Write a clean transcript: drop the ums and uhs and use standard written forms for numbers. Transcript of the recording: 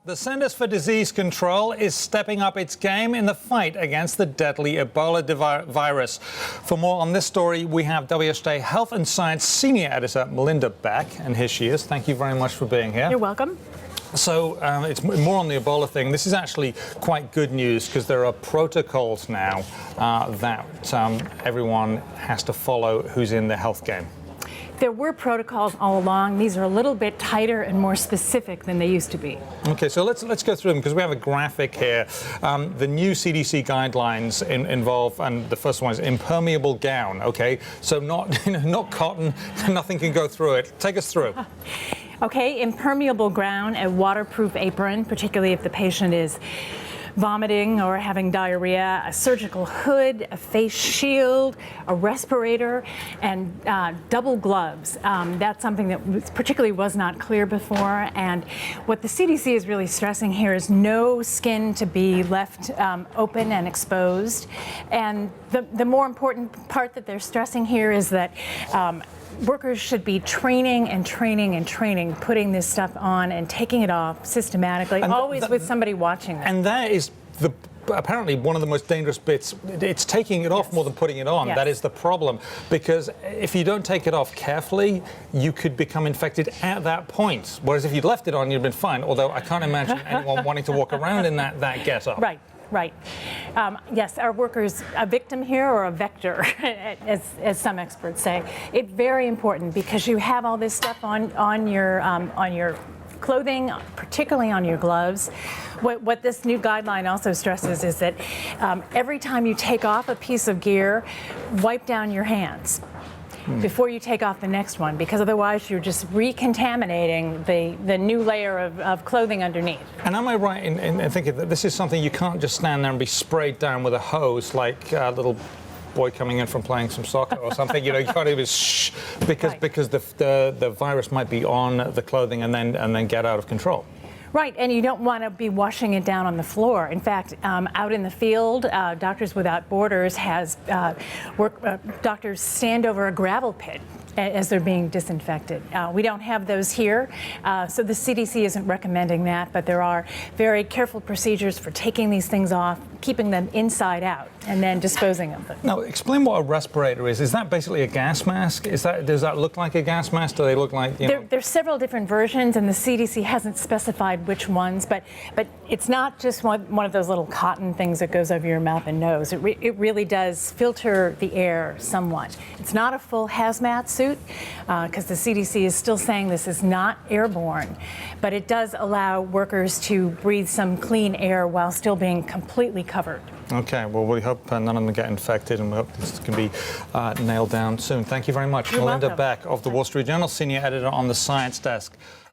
The Centers for Disease Control is stepping up its game in the fight against the deadly Ebola virus. For more on this story, we have WSJ Health and Science Senior Editor Melinda Beck, and here she is. Thank you very much for being here. You're welcome. So it's more on the Ebola thing. This is actually quite good news because there are protocols now that everyone has to follow who's in the health game. There were protocols all along. These are a little bit tighter and more specific than they used to be. Okay, so let's go through them because we have a graphic here. The new CDC guidelines involve, and the first one is impermeable gown. Okay, so not cotton, nothing can go through it. Take us through. Okay, impermeable gown, a waterproof apron, particularly if the patient is vomiting or having diarrhea, a surgical hood, a face shield, a respirator, and double gloves. That's something that particularly was not clear before. And what the CDC is really stressing here is no skin to be left open and exposed. And the more important part that they're stressing here is that workers should be training, putting this stuff on and taking it off systematically, and always with somebody watching them. And that is apparently one of the most dangerous bits. It's taking it off more than putting it on. Yes. That is the problem, because if you don't take it off carefully, you could become infected at that point. Whereas if you'd left it on, you'd been fine. Although I can't imagine anyone wanting to walk around in that get-up. Right. Right. Yes, are workers a victim here or a vector, as some experts say? It's very important because you have all this stuff on your clothing, particularly on your gloves. What this new guideline also stresses is that every time you take off a piece of gear, wipe down your hands before you take off the next one, because otherwise you're just recontaminating the new layer of clothing underneath. And am I right in thinking that this is something you can't just stand there and be sprayed down with a hose like a little boy coming in from playing some soccer or something? You can't even shh, because the virus might be on the clothing and then get out of control. Right, and you don't want to be washing it down on the floor. In fact, out in the field, Doctors Without Borders has doctors stand over a gravel pit as they're being disinfected. We don't have those here, so the CDC isn't recommending that, but there are very careful procedures for taking these things off, keeping them inside out, and then disposing of them. Now, explain what a respirator is. Is that basically a gas mask? Does that look like a gas mask? Do they look like, There's several different versions, and the CDC hasn't specified which ones, but it's not just one of those little cotton things that goes over your mouth and nose. It really does filter the air somewhat. It's not a full hazmat suit, because the CDC is still saying this is not airborne, but it does allow workers to breathe some clean air while still being completely covered. Okay, well, we hope none of them get infected, and we hope this can be nailed down soon. Thank you very much. You're Melinda welcome. Beck of the Wall Street Journal, Senior Editor on the Science Desk.